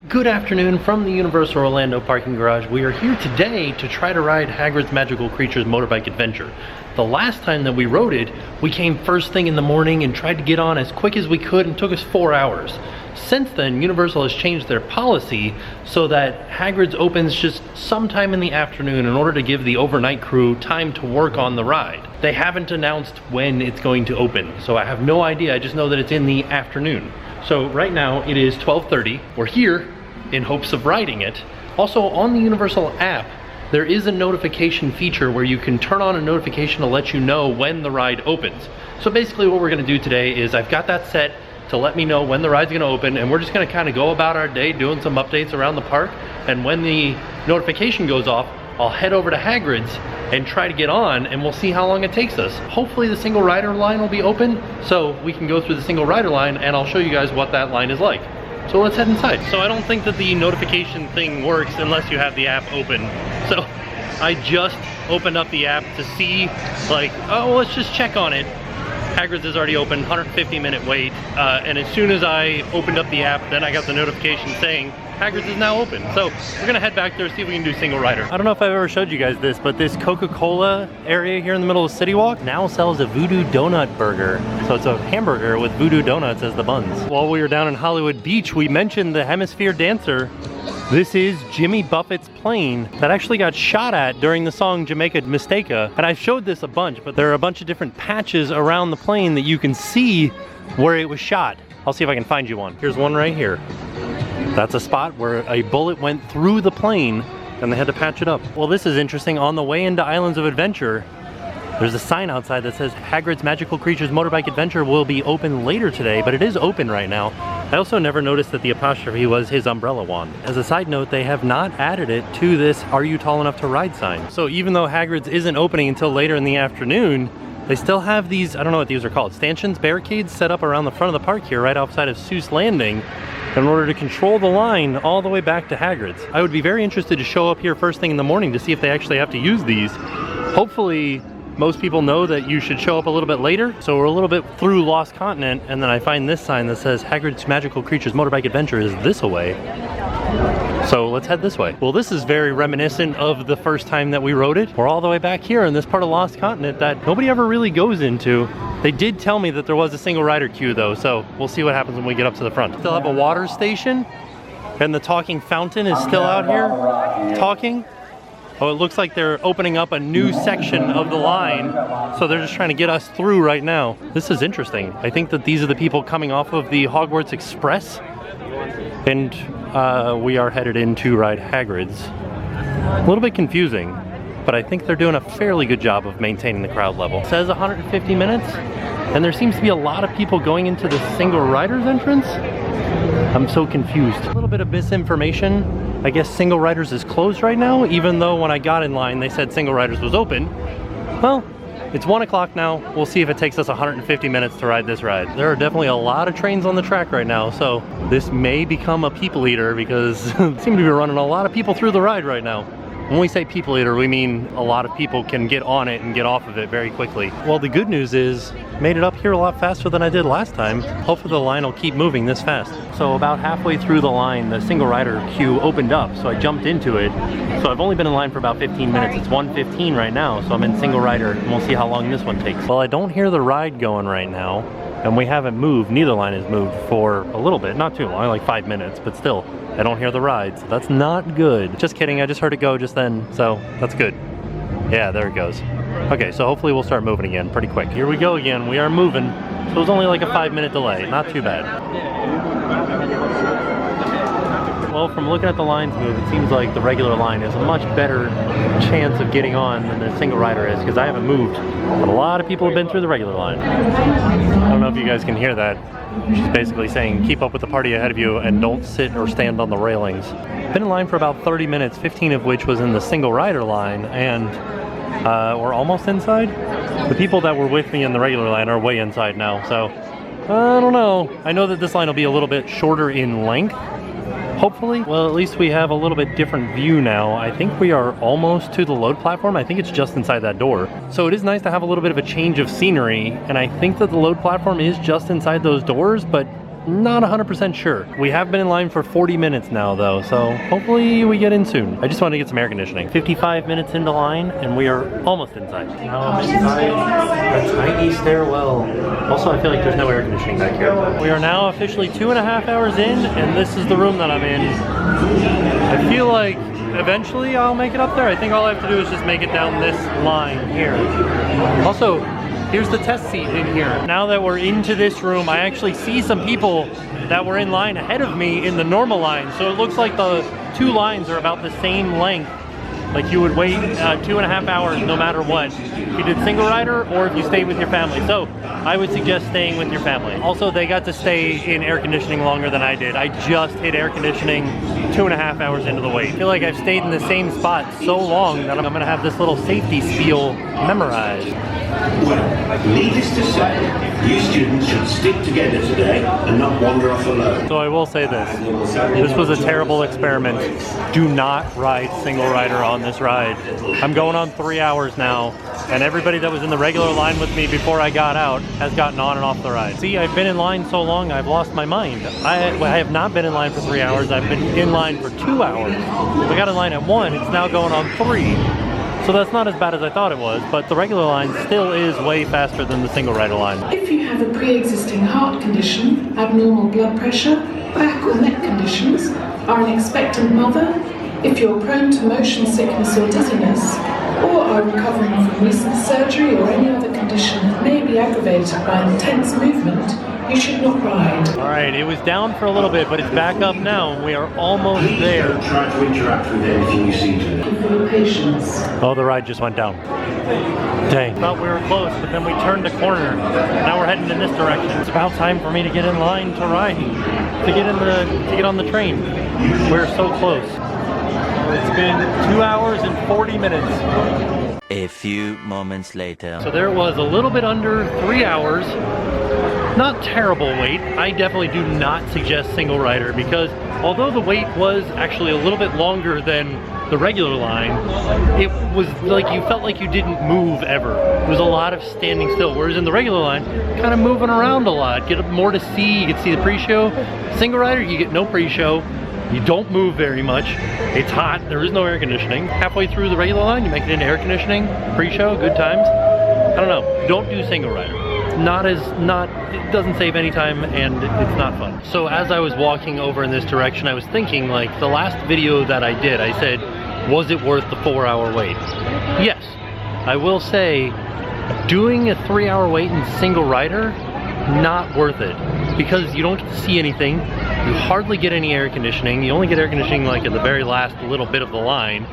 Good afternoon from the Universal Orlando parking garage. We are here today to try to ride Hagrid's Magical Creatures Motorbike Adventure. The last time that we rode it, we came first thing in the morning and tried to get on as quick as we could and took us 4 hours. Since then, Universal has changed their policy so that Hagrid's opens just sometime in the afternoon in order to give the overnight crew time to work on the ride. They haven't announced when it's going to open, so I have no idea. I just know that it's in the afternoon. So right now it is 12:30. We're here in hopes of riding it. Also, on the Universal app, there is a notification feature where you can turn on a notification to let you know when the ride opens. So basically what we're gonna do today is I've got that set to let me know when the ride's gonna open, and we're just gonna kind of go about our day doing some updates around the park, and when the notification goes off, I'll head over to Hagrid's and try to get on, and we'll see how long it takes us. Hopefully the single rider line will be open, so we can go through the single rider line, and I'll show you guys what that line is like. So let's head inside. So I don't think that the notification thing works unless you have the app open. So I just opened up the app to see, like, oh, let's just check on it. Hagrid's is already open, 150-minute wait. And as soon as I opened up the app, then I got the notification saying Hagrid's is now open. So we're gonna head back there, see if we can do single rider. I don't know if I've ever showed you guys this, but this Coca-Cola area here in the middle of City Walk now sells a Voodoo Donut Burger. So it's a hamburger with Voodoo Donuts as the buns. While we were down in Hollywood Beach, we mentioned the Hemisphere Dancer. This is Jimmy Buffett's plane that actually got shot at during the song Jamaica Mistaka. And I've showed this a bunch, but there are a bunch of different patches around the plane that you can see where it was shot. I'll see if I can find you one. Here's one right here. That's a spot where a bullet went through the plane and they had to patch it up. Well, this is interesting. On the way into Islands of Adventure, there's a sign outside that says Hagrid's Magical Creatures Motorbike Adventure will be open later today, but it is open right now. I also never noticed that the apostrophe was his umbrella wand. As a side note, they have not added it to this "Are you tall enough to ride" sign. So even though Hagrid's isn't opening until later in the afternoon, they still have these, I don't know what these are called, stanchions, barricades set up around the front of the park here right outside of Seuss Landing in order to control the line all the way back to Hagrid's. I would be very interested to show up here first thing in the morning to see if they actually have to use these. Hopefully, most people know that you should show up a little bit later. So we're a little bit through Lost Continent, and then I find this sign that says Hagrid's Magical Creatures Motorbike Adventure is this away. So let's head this way. Well, this is very reminiscent of the first time that we rode it. We're all the way back here in this part of Lost Continent that nobody ever really goes into. They did tell me that there was a single rider queue though, so we'll see what happens when we get up to the front. Still have a water station, and the talking fountain is still out here talking. Oh, it looks like they're opening up a new section of the line, so they're just trying to get us through right now. This is interesting. I think that these are the people coming off of the Hogwarts Express, and we are headed in to ride Hagrid's. A little bit confusing, but I think they're doing a fairly good job of maintaining the crowd level. It says 150 minutes, and there seems to be a lot of people going into the single rider's entrance. I'm so confused. A little bit of misinformation. I guess Single Riders is closed right now, even though when I got in line they said Single Riders was open. Well, it's 1 o'clock now. We'll see if it takes us 150 minutes to ride this ride. There are definitely a lot of trains on the track right now, so this may become a people eater because it seems to be running a lot of people through the ride right now. When we say people eater, we mean a lot of people can get on it and get off of it very quickly. Well, the good news is, made it up here a lot faster than I did last time. Hopefully the line will keep moving this fast. So about halfway through the line, the single rider queue opened up, so I jumped into it. So I've only been in line for about 15 minutes. It's 1:15 right now, so I'm in single rider, and we'll see how long this one takes. Well, I don't hear the ride going right now, and we haven't moved. Neither line has moved for a little bit, not too long, like 5 minutes, but still. I don't hear the ride, so that's not good. Just kidding, I just heard it go just then, so that's good. Yeah, there it goes. Okay, so hopefully we'll start moving again pretty quick. Here we go again, we are moving. So it was only like a 5-minute delay, not too bad. Well, from looking at the lines move, it seems like the regular line is a much better chance of getting on than the single rider is, because I haven't moved, but a lot of people have been through the regular line. I don't know if you guys can hear that. She's basically saying keep up with the party ahead of you and don't sit or stand on the railings. Been in line for about 30 minutes, 15 of which was in the single rider line, and we're almost inside. The people that were with me in the regular line are way inside now, so I don't know. I know that this line will be a little bit shorter in length, hopefully. Well, at least we have a little bit different view now. I think we are almost to the load platform. I think it's just inside that door. So it is nice to have a little bit of a change of scenery, and I think that the load platform is just inside those doors, but not 100% sure. We have been in line for 40 minutes now though, so hopefully we get in soon. I just wanted to get some air conditioning. 55 minutes into line and we are almost inside. Now I'm inside a tiny stairwell. Also, I feel like there's no air conditioning back here. We are now officially 2.5 hours in and this is the room that I'm in. I feel like eventually I'll make it up there. I think all I have to do is just make it down this line here. Also, here's the test seat in here. Now that we're into this room, I actually see some people that were in line ahead of me in the normal line. So it looks like the two lines are about the same length. Like you would wait 2.5 hours no matter what. If you did single rider or if you stayed with your family. So I would suggest staying with your family. Also, they got to stay in air conditioning longer than I did. I just hit air conditioning 2.5 hours into the wait. I feel like I've stayed in the same spot so long that I'm gonna have this little safety spiel memorized. Needless to say, you students should stick together today and not wander off alone. So I will say this. This was a terrible experiment. Do not ride single rider on this ride. I'm going on 3 hours now, and everybody that was in the regular line with me before I got out has gotten on and off the ride. See, I've been in line so long, I've lost my mind. I have not been in line for 3 hours. I've been in line for 2 hours. I got in line at 1. It's now going on 3. So that's not as bad as I thought it was, but the regular line still is way faster than the single rider line. If you have a pre-existing heart condition, abnormal blood pressure, back or neck conditions, are an expectant mother, if you're prone to motion sickness or dizziness, or are recovering from recent surgery or any other condition that may be aggravated by intense movement, you should not ride. Alright, it was down for a little bit, but it's back up now, and we are almost there. Try to interact with anything you see to. Thank you for your patience. Oh, the ride just went down. Dang. Thought we were close, but then we turned a corner. Now we're heading in this direction. It's about time for me to get in line to ride, to get on the train. We're so close. It's been 2 hours and 40 minutes. A few moments later. So there it was, a little bit under 3 hours. Not terrible wait. I definitely do not suggest single rider because although the wait was actually a little bit longer than the regular line, it was like you felt like you didn't move ever. It was a lot of standing still, whereas in the regular line, kind of moving around a lot, get more to see, you get to see the pre-show. Single rider, you get no pre-show. You don't move very much. It's hot, there is no air conditioning. Halfway through the regular line, you make it into air conditioning, pre-show, good times. I don't know, don't do single rider. It doesn't save any time and it's not fun. So as I was walking over in this direction, I was thinking like the last video that I did, I said, was it worth the 4-hour wait? Yes, I will say doing a 3-hour wait in single rider, not worth it because you don't get to see anything. You hardly get any air conditioning. You only get air conditioning like at the very last little bit of the line.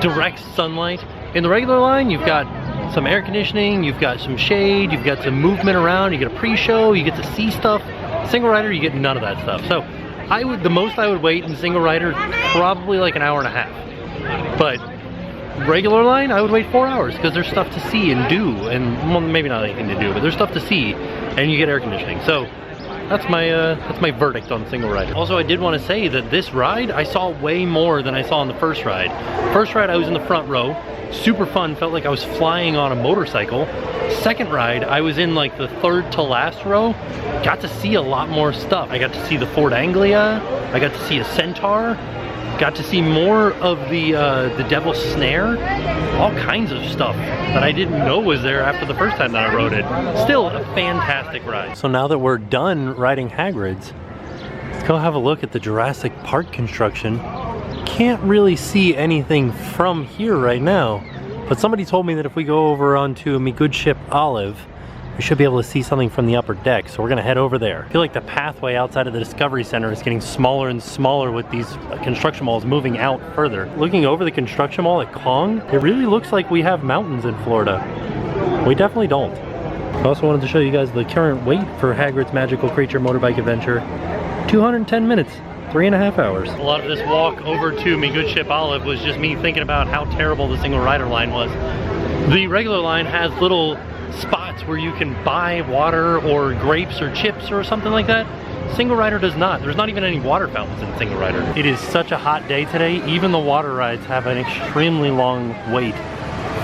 Direct sunlight. In the regular line, you've got some air conditioning, you've got some shade, you've got some movement around, you get a pre-show, you get to see stuff. Single rider, you get none of that stuff. So the most I would wait in single rider, probably like an hour and a half. But regular line, I would wait 4 hours because there's stuff to see and do, and well, maybe not anything to do, but there's stuff to see, and you get air conditioning. So that's my verdict on single rider. Also, I did want to say that this ride, I saw way more than I saw on the first ride. First ride, I was in the front row. Super fun, felt like I was flying on a motorcycle. Second ride, I was in like the third to last row. Got to see a lot more stuff. I got to see the Ford Anglia. I got to see a Centaur. Got to see more of the Devil's Snare. All kinds of stuff that I didn't know was there after the first time that I rode it. Still a fantastic ride. So now that we're done riding Hagrid's, let's go have a look at the Jurassic Park construction. Can't really see anything from here right now, but somebody told me that if we go over onto my good ship Olive, we should be able to see something from the upper deck, so we're gonna head over there. I feel like the pathway outside of the Discovery Center is getting smaller and smaller with these construction malls moving out further. Looking over the construction mall at Kong, it really looks like we have mountains in Florida. We definitely don't. I also wanted to show you guys the current wait for Hagrid's Magical Creature Motorbike Adventure. 210 minutes. 3.5 hours. A lot of this walk over to me good ship Olive was just me thinking about how terrible the single rider line was. The regular line has little spots where you can buy water or grapes or chips or something like that. Single rider does not. There's not even any water fountains in single rider. It is such a hot day today. Even the water rides have an extremely long wait.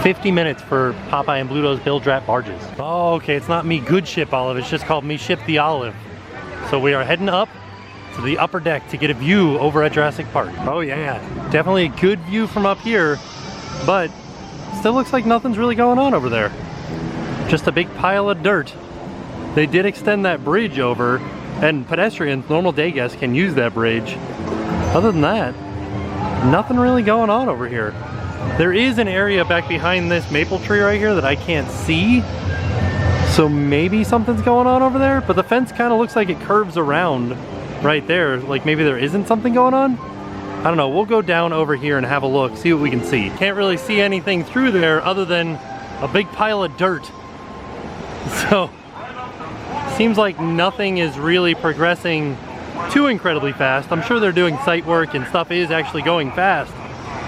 50 minutes for Popeye and Bluto's Bill Drap barges. Oh, okay, it's not me good ship Olive. It's just called me ship the Olive. So we are heading up to the upper deck to get a view over at Jurassic Park. Oh yeah, definitely a good view from up here, but still looks like nothing's really going on over there. Just a big pile of dirt. They did extend that bridge over, and pedestrians, normal day guests, can use that bridge. Other than that, nothing really going on over here. There is an area back behind this maple tree right here that I can't see, so maybe something's going on over there, but the fence kind of looks like it curves around right there, like maybe there isn't something going on. I don't know, we'll go down over here and have a look, see what we can see. Can't really see anything through there other than a big pile of dirt. So, seems like nothing is really progressing too incredibly fast. I'm sure they're doing site work and stuff is actually going fast,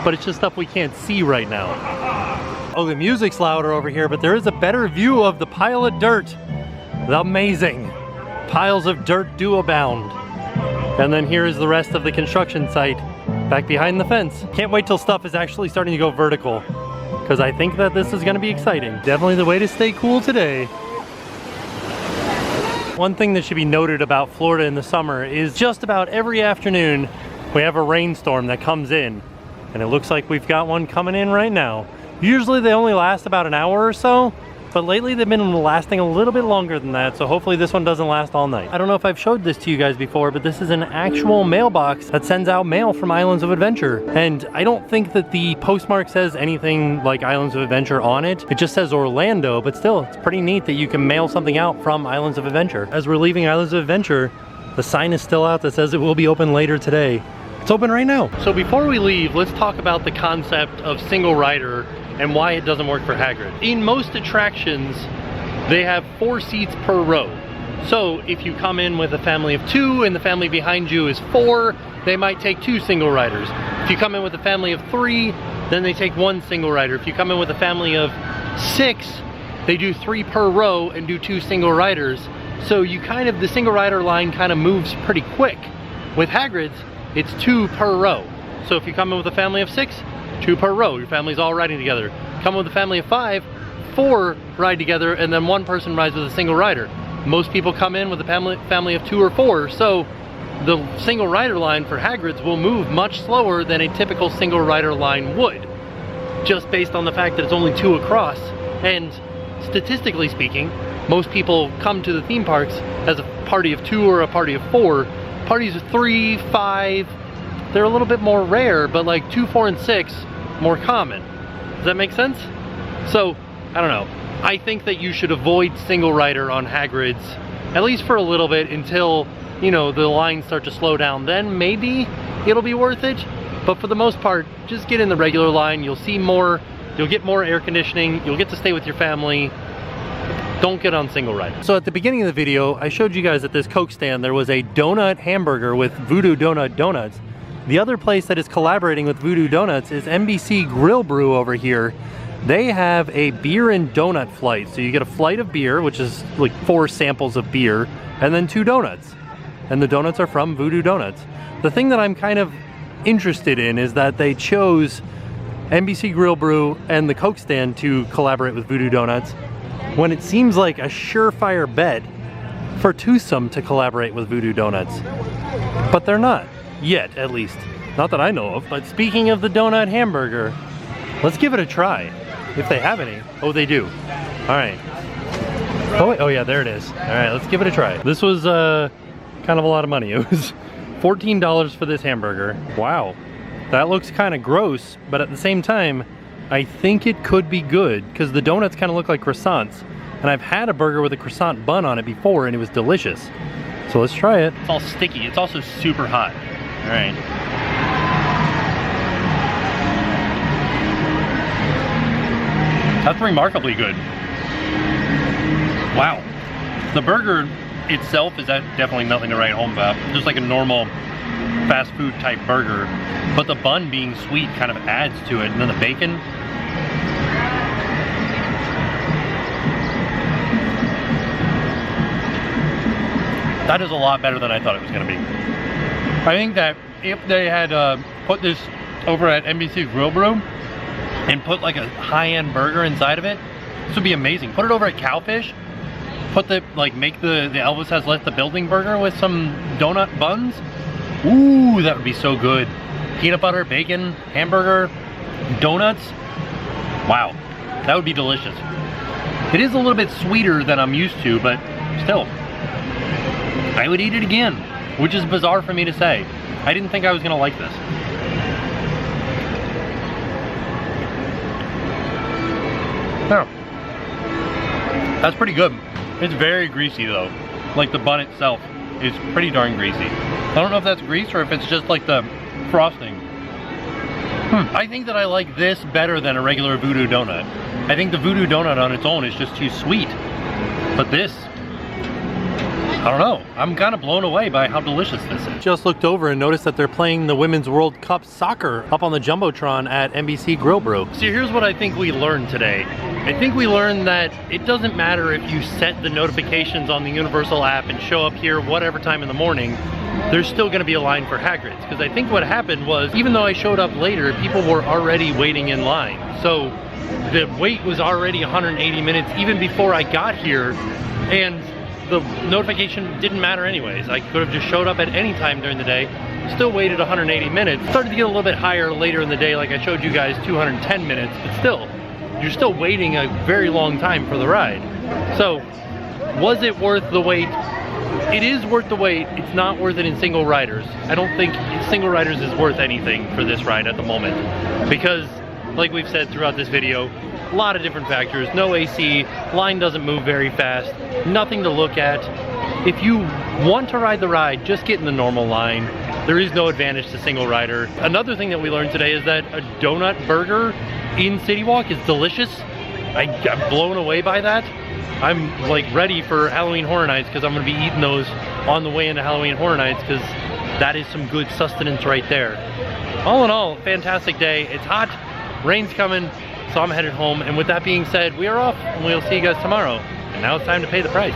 but it's just stuff we can't see right now. Oh, the music's louder over here, but there is a better view of the pile of dirt. Amazing. Piles of dirt do abound. And then here is the rest of the construction site back behind the fence. Can't wait till stuff is actually starting to go vertical, because I think that this is going to be exciting. Definitely the way to stay cool today. One thing that should be noted about Florida in the summer is just about every afternoon we have a rainstorm that comes in, and it looks like we've got one coming in right now. Usually they only last about an hour or so, but lately they've been lasting a little bit longer than that, so hopefully this one doesn't last all night. I don't know if I've showed this to you guys before, but this is an actual mailbox that sends out mail from Islands of Adventure. And I don't think that the postmark says anything like Islands of Adventure on it. It just says Orlando, but still, it's pretty neat that you can mail something out from Islands of Adventure. As we're leaving Islands of Adventure, the sign is still out that says it will be open later today. It's open right now. So before we leave, let's talk about the concept of single rider and why it doesn't work for Hagrid. In most attractions, they have 4 seats per row. So if you come in with a family of 2 and the family behind you is 4, they might take 2 single riders. If you come in with a family of 3, then they take 1 single rider. If you come in with a family of 6, they do 3 per row and do 2 single riders. So you kind of, the single rider line kind of moves pretty quick. With Hagrid's, it's 2 per row. So if you come in with a family of 6, 2 per row, your family's all riding together. Come with a family of 5, 4 ride together, and then 1 person rides with a single rider. Most people come in with a family of 2 or 4, so the single rider line for Hagrid's will move much slower than a typical single rider line would, just based on the fact that it's only 2 across. And statistically speaking, most people come to the theme parks as a party of 2 or a party of 4. Parties of 3, 5, they're a little bit more rare, but like 2, 4, and 6, more common. Does that make sense? So, I don't know. I think that you should avoid single rider on Hagrid's, at least for a little bit, until, you know, the lines start to slow down. Then maybe it'll be worth it. But for the most part, just get in the regular line. You'll see more, you'll get more air conditioning, you'll get to stay with your family. Don't get on single rider. So at the beginning of the video, I showed you guys at this Coke stand, there was a donut hamburger with Voodoo Donut donuts. The other place that is collaborating with Voodoo Donuts is NBC Grill Brew over here. They have a beer and donut flight. So you get a flight of beer, which is like 4 samples of beer, and then 2 donuts. And the donuts are from Voodoo Donuts. The thing that I'm kind of interested in is that they chose NBC Grill Brew and the Coke stand to collaborate with Voodoo Donuts, when it seems like a surefire bet for Twosome to collaborate with Voodoo Donuts. But they're not. Yet, at least. Not that I know of. But speaking of the donut hamburger, let's give it a try. If they have any. Oh, they do. Alright. Oh yeah, there it is. Alright, let's give it a try. This was kind of a lot of money. It was $14 for this hamburger. Wow. That looks kind of gross, but at the same time, I think it could be good, because the donuts kind of look like croissants. And I've had a burger with a croissant bun on it before, and it was delicious. So let's try it. It's all sticky. It's also super hot. All right. That's remarkably good. Wow. The burger itself is definitely nothing to write home about. Just like a normal fast food type burger. But the bun being sweet kind of adds to it. And then the bacon. That is a lot better than I thought it was going to be. I think that if they had put this over at NBC Grill Brew and put like a high-end burger inside of it, this would be amazing. Put it over at Cowfish, put the, like, make the Elvis Has Left the Building burger with some donut buns. Ooh, that would be so good. Peanut butter, bacon, hamburger, donuts. Wow, that would be delicious. It is a little bit sweeter than I'm used to, but still, I would eat it again, which is bizarre for me to say. I didn't think I was gonna like this. Oh, that's pretty good. It's very greasy though. Like the bun itself is pretty darn greasy. I don't know if that's grease or if it's just like the frosting. I think that I like this better than a regular voodoo donut. I think the voodoo donut on its own is just too sweet. But this, I don't know. I'm kind of blown away by how delicious this is. Just looked over and noticed that they're playing the Women's World Cup soccer up on the Jumbotron at NBC Grill Bro. So here's what I think we learned today. I think we learned that it doesn't matter if you set the notifications on the Universal app and show up here whatever time in the morning, there's still going to be a line for Hagrid's. Because I think what happened was, even though I showed up later, people were already waiting in line. So the wait was already 180 minutes even before I got here, and the notification didn't matter anyways. I could have just showed up at any time during the day, still waited 180 minutes. Started to get a little bit higher later in the day, like I showed you guys, 210 minutes, but still, you're still waiting a very long time for the ride. So, was it worth the wait? It is worth the wait. It's not worth it in single riders. I don't think single riders is worth anything for this ride at the moment, because like we've said throughout this video, a lot of different factors. No AC, line doesn't move very fast, nothing to look at. If you want to ride the ride, just get in the normal line. There is no advantage to single rider. Another thing that we learned today is that a donut burger in City Walk is delicious. I'm blown away by that. I'm like ready for Halloween Horror Nights, because I'm gonna be eating those on the way into Halloween Horror Nights, because that is some good sustenance right there. All in all, fantastic day. It's hot, rain's coming, so I'm headed home. And with that being said, we are off, and we'll see you guys tomorrow. And now it's time to pay the price.